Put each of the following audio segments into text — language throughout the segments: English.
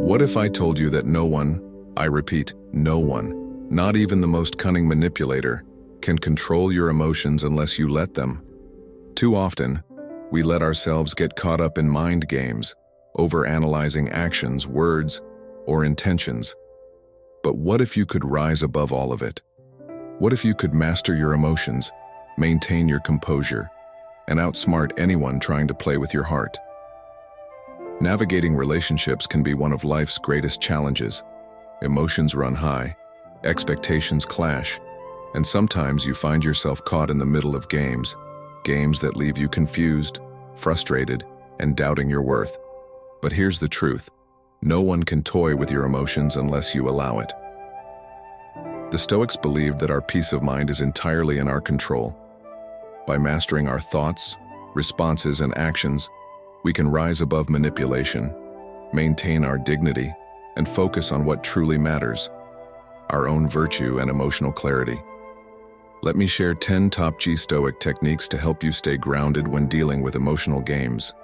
What if I told you that no one, I repeat, no one, not even the most cunning manipulator, can control your emotions unless you let them? Too often, we let ourselves get caught up in mind games, overanalyzing actions, words, or intentions. But what if you could rise above all of it? What if you could master your emotions, maintain your composure, and outsmart anyone trying to play with your heart? Navigating relationships can be one of life's greatest challenges. Emotions run high, expectations clash, and sometimes you find yourself caught in the middle of games that leave you confused, frustrated, and doubting your worth. But here's the truth: no one can toy with your emotions unless you allow it. The Stoics believed that our peace of mind is entirely in our control. By mastering our thoughts, responses, and actions, we can rise above manipulation, maintain our dignity, and focus on what truly matters: our own virtue and emotional clarity. Let me share 10 top Stoic techniques to help you stay grounded when dealing with emotional games.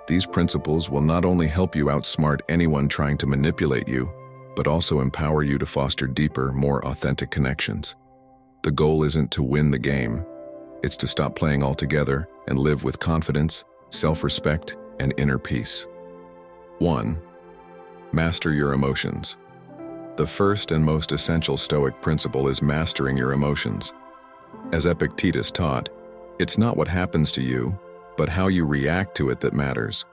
These principles will not only help you outsmart anyone trying to manipulate you, but also empower you to foster deeper, more authentic connections. The goal isn't to win the game, it's to stop playing altogether and live with confidence, self-respect, and inner peace. 1. Master your emotions. The first and most essential Stoic principle is mastering your emotions. As Epictetus taught, it's not what happens to you, but how you react to it that matters.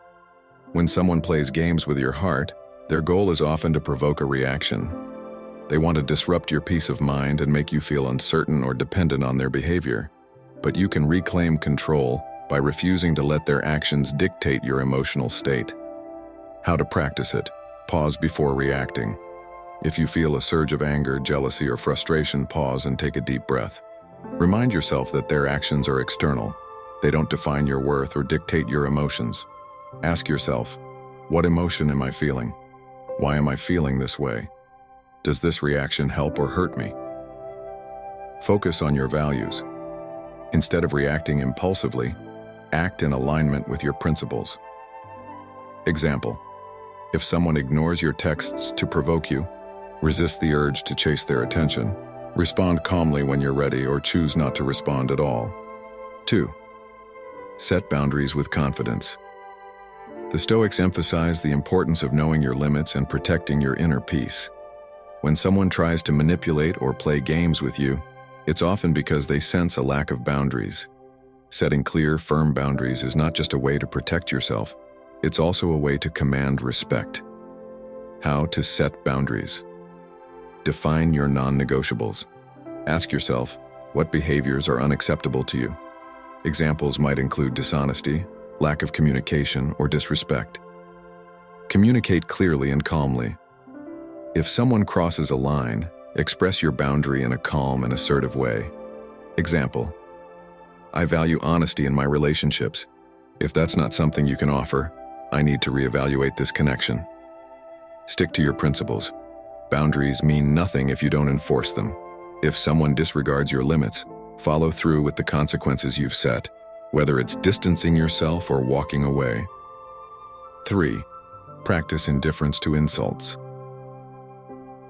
When someone plays games with your heart, their goal is often to provoke a reaction. They want to disrupt your peace of mind and make you feel uncertain or dependent on their behavior. But you can reclaim control by refusing to let their actions dictate your emotional state. How to practice it: pause before reacting. If you feel a surge of anger, jealousy, or frustration, pause and take a deep breath. Remind yourself that their actions are external. They don't define your worth or dictate your emotions. Ask yourself, what emotion am I feeling? Why am I feeling this way? Does this reaction help or hurt me? Focus on your values. Instead of reacting impulsively, act in alignment with your principles. Example: if someone ignores your texts to provoke you, resist the urge to chase their attention. Respond calmly when you're ready, or choose not to respond at all. 2. Set boundaries with confidence. The Stoics emphasize the importance of knowing your limits and protecting your inner peace. When someone tries to manipulate or play games with you, it's often because they sense a lack of boundaries. Setting clear, firm boundaries is not just a way to protect yourself, it's also a way to command respect. How to set boundaries. Define your non-negotiables. Ask yourself, what behaviors are unacceptable to you? Examples might include dishonesty, lack of communication, or disrespect. Communicate clearly and calmly. If someone crosses a line, express your boundary in a calm and assertive way. Example: I value honesty in my relationships. If that's not something you can offer, I need to reevaluate this connection. Stick to your principles. Boundaries mean nothing if you don't enforce them. If someone disregards your limits, follow through with the consequences you've set, whether it's distancing yourself or walking away. 3. Practice indifference to insults.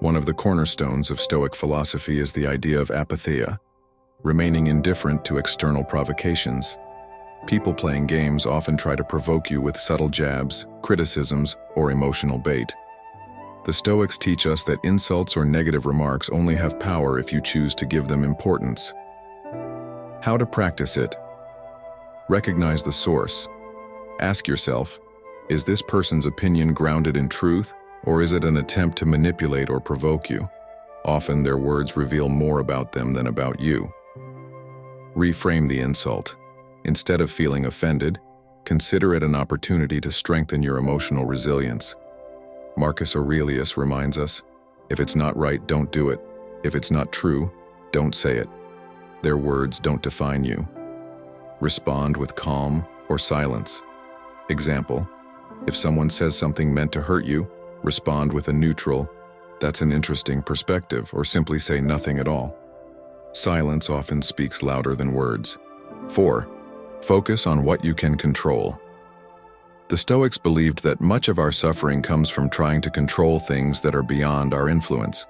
One of the cornerstones of Stoic philosophy is the idea of apatheia, remaining indifferent to external provocations. People playing games often try to provoke you with subtle jabs, criticisms, or emotional bait. The Stoics teach us that insults or negative remarks only have power if you choose to give them importance. How to practice it? Recognize the source. Ask yourself, is this person's opinion grounded in truth, or is it an attempt to manipulate or provoke you? Often their words reveal more about them than about you. Reframe the insult. Instead of feeling offended, consider it an opportunity to strengthen your emotional resilience. Marcus Aurelius reminds us, if it's not right, don't do it. If it's not true, don't say it. Their words don't define you. Respond with calm or silence. Example: if someone says something meant to hurt you, respond with a neutral, "That's an interesting perspective," or simply say nothing at all. Silence often speaks louder than words. 4. Focus on what you can control. The Stoics believed that much of our suffering comes from trying to control things that are beyond our influence.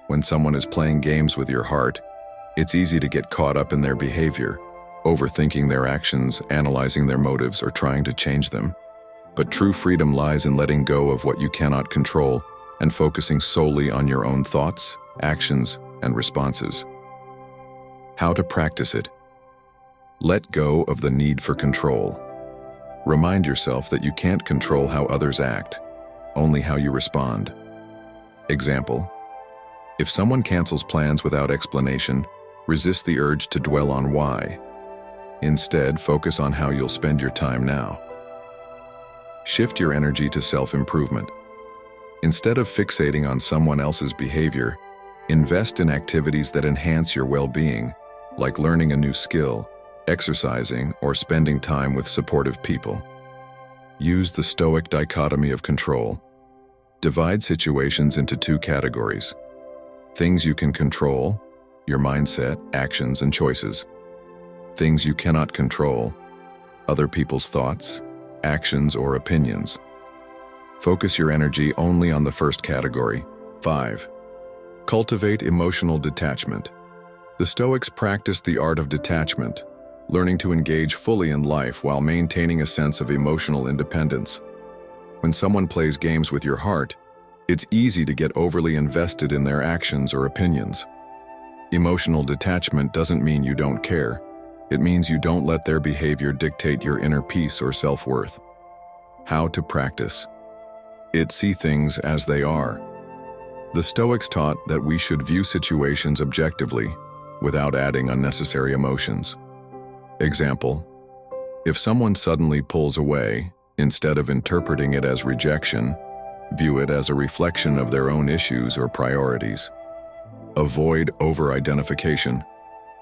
When someone is playing games with your heart, it's easy to get caught up in their behavior, overthinking their actions, analyzing their motives, or trying to change them. But true freedom lies in letting go of what you cannot control and focusing solely on your own thoughts, actions, and responses. How to practice it? Let go of the need for control. Remind yourself that you can't control how others act, only how you respond. Example: if someone cancels plans without explanation, resist the urge to dwell on why. Instead, focus on how you'll spend your time now. Shift your energy to self-improvement. Instead of fixating on someone else's behavior, invest in activities that enhance your well-being, like learning a new skill, exercising, or spending time with supportive people. Use the Stoic dichotomy of control. Divide situations into two categories: things you can control, your mindset, actions, and choices. Things you cannot control, other people's thoughts, actions, or opinions. Focus your energy only on the first category. 5. Cultivate emotional detachment. The Stoics practiced the art of detachment, learning to engage fully in life while maintaining a sense of emotional independence. When someone plays games with your heart, it's easy to get overly invested in their actions or opinions. Emotional detachment doesn't mean you don't care. It means you don't let their behavior dictate your inner peace or self-worth. How to practice it? See things as they are. The Stoics taught that we should view situations objectively, without adding unnecessary emotions. Example: if someone suddenly pulls away, instead of interpreting it as rejection, view it as a reflection of their own issues or priorities. Avoid over-identification.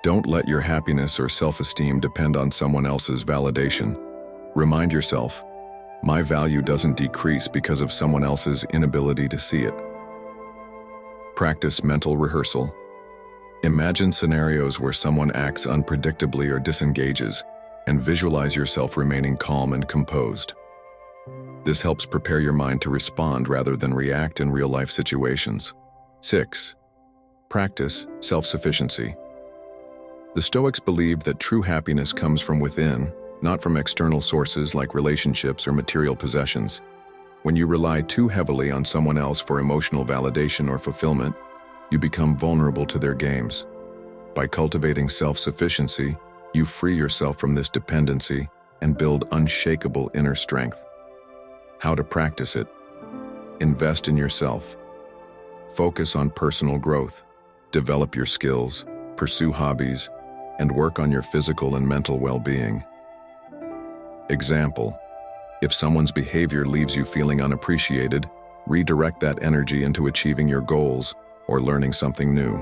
Don't let your happiness or self-esteem depend on someone else's validation. Remind yourself, my value doesn't decrease because of someone else's inability to see it. Practice mental rehearsal. Imagine scenarios where someone acts unpredictably or disengages, and visualize yourself remaining calm and composed. This helps prepare your mind to respond rather than react in real-life situations. 6. Practice self-sufficiency. The Stoics believed that true happiness comes from within, not from external sources like relationships or material possessions. When you rely too heavily on someone else for emotional validation or fulfillment, you become vulnerable to their games. By cultivating self-sufficiency, you free yourself from this dependency and build unshakable inner strength. How to practice it? Invest in yourself. Focus on personal growth. Develop your skills, pursue hobbies, and work on your physical and mental well-being. Example: if someone's behavior leaves you feeling unappreciated, redirect that energy into achieving your goals or learning something new.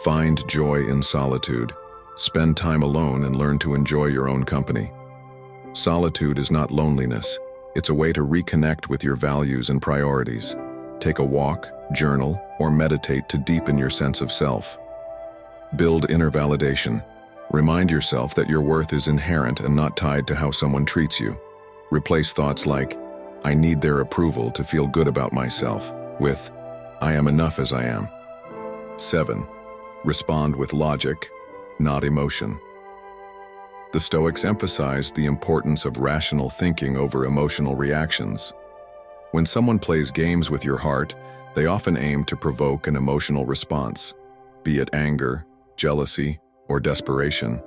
Find joy in solitude. Spend time alone and learn to enjoy your own company. Solitude is not loneliness. It's a way to reconnect with your values and priorities. Take a walk, journal, or meditate to deepen your sense of self. Build inner validation. Remind yourself that your worth is inherent and not tied to how someone treats you. Replace thoughts like, I need their approval to feel good about myself, with, I am enough as I am. 7. Respond with logic, not emotion. The Stoics emphasized the importance of rational thinking over emotional reactions. When someone plays games with your heart, they often aim to provoke an emotional response, be it anger, jealousy, or desperation.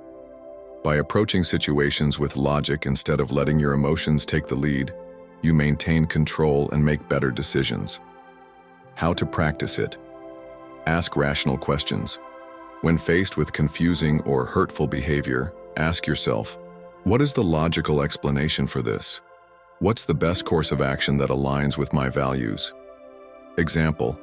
By approaching situations with logic instead of letting your emotions take the lead, you maintain control and make better decisions. How to practice it? Ask rational questions. When faced with confusing or hurtful behavior, ask yourself, what is the logical explanation for this? What's the best course of action that aligns with my values? Example: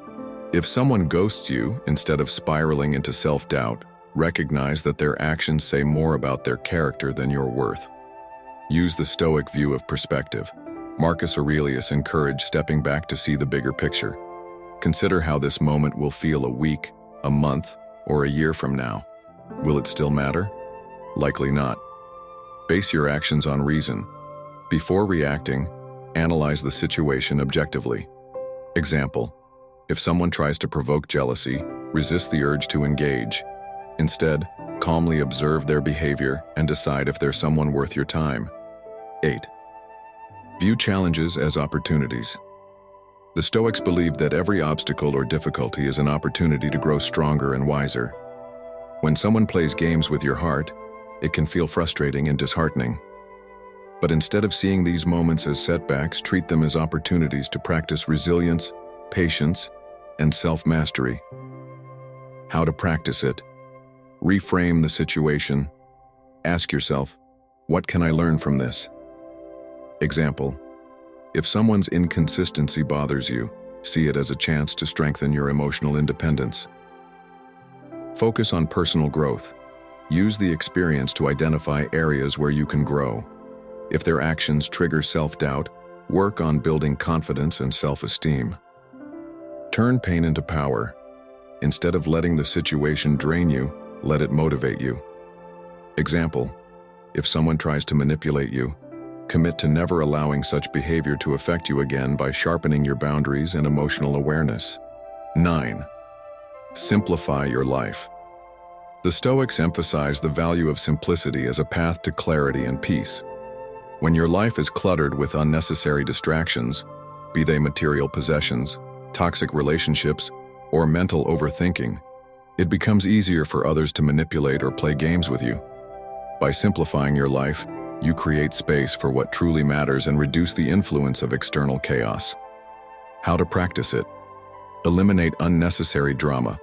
if someone ghosts you instead of spiraling into self-doubt, recognize that their actions say more about their character than your worth. Use the Stoic view of perspective. Marcus Aurelius encouraged stepping back to see the bigger picture. Consider how this moment will feel a week, a month, or a year from now. Will it still matter? Likely not. Base your actions on reason. Before reacting, analyze the situation objectively. Example: if someone tries to provoke jealousy, resist the urge to engage. Instead, calmly observe their behavior and decide if they're someone worth your time. 8. View challenges as opportunities. The Stoics believed that every obstacle or difficulty is an opportunity to grow stronger and wiser. When someone plays games with your heart, it can feel frustrating and disheartening. But instead of seeing these moments as setbacks, treat them as opportunities to practice resilience, patience, and self-mastery. How to practice it? Reframe the situation. Ask yourself, what can I learn from this? Example: if someone's inconsistency bothers you, see it as a chance to strengthen your emotional independence. Focus on personal growth. Use the experience to identify areas where you can grow. If their actions trigger self-doubt, work on building confidence and self-esteem. Turn pain into power. Instead of letting the situation drain you, let it motivate you. Example: if someone tries to manipulate you, commit to never allowing such behavior to affect you again by sharpening your boundaries and emotional awareness. 9. Simplify your life. The Stoics emphasize the value of simplicity as a path to clarity and peace. When your life is cluttered with unnecessary distractions, be they material possessions, toxic relationships, or mental overthinking, it becomes easier for others to manipulate or play games with you. By simplifying your life, you create space for what truly matters and reduce the influence of external chaos. How to practice it? Eliminate unnecessary drama.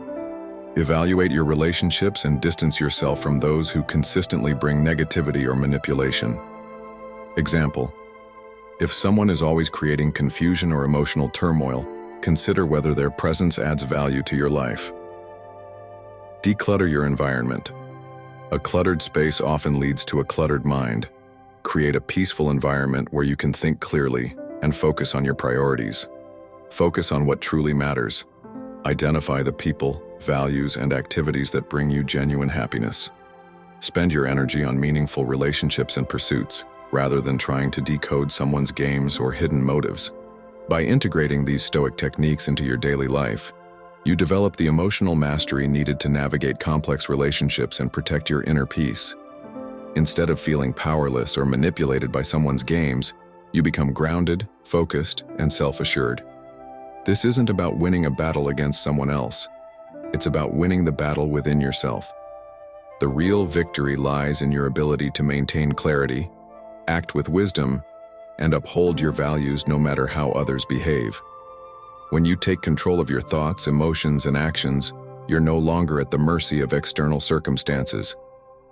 Evaluate your relationships and distance yourself from those who consistently bring negativity or manipulation. Example: if someone is always creating confusion or emotional turmoil, consider whether their presence adds value to your life. Declutter your environment. A cluttered space often leads to a cluttered mind. Create a peaceful environment where you can think clearly and focus on your priorities. Focus on what truly matters. Identify the people, values, and activities that bring you genuine happiness. Spend your energy on meaningful relationships and pursuits, rather than trying to decode someone's games or hidden motives. By integrating these Stoic techniques into your daily life, you develop the emotional mastery needed to navigate complex relationships and protect your inner peace. Instead of feeling powerless or manipulated by someone's games, you become grounded, focused, and self-assured. This isn't about winning a battle against someone else. It's about winning the battle within yourself. The real victory lies in your ability to maintain clarity, act with wisdom, and uphold your values no matter how others behave. When you take control of your thoughts, emotions, and actions, you're no longer at the mercy of external circumstances.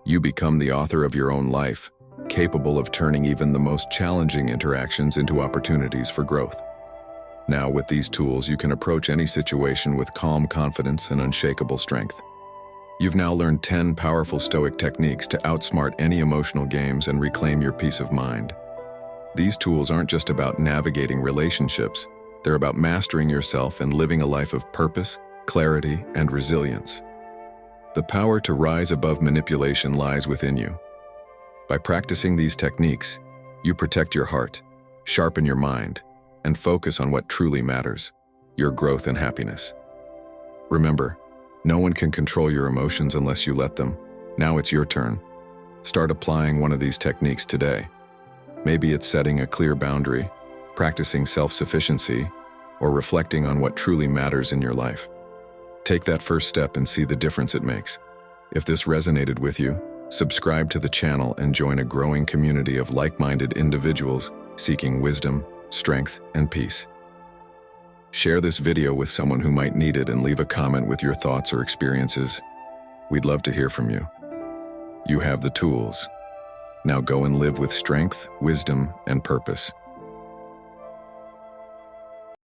You become the author of your own life, capable of turning even the most challenging interactions into opportunities for growth. Now, with these tools, you can approach any situation with calm confidence and unshakable strength. You've now learned 10 powerful Stoic techniques to outsmart any emotional games and reclaim your peace of mind. These tools aren't just about navigating relationships, they're about mastering yourself and living a life of purpose, clarity, and resilience. The power to rise above manipulation lies within you. By practicing these techniques, you protect your heart, sharpen your mind, and focus on what truly matters, your growth and happiness. Remember, no one can control your emotions unless you let them. Now it's your turn. Start applying one of these techniques today. Maybe it's setting a clear boundary, practicing self-sufficiency, or reflecting on what truly matters in your life. Take that first step and see the difference it makes. If this resonated with you, subscribe to the channel and join a growing community of like-minded individuals seeking wisdom, strength, and peace. Share this video with someone who might need it and leave a comment with your thoughts or experiences. We'd love to hear from you. You have the tools. Now go and live with strength, wisdom, and purpose.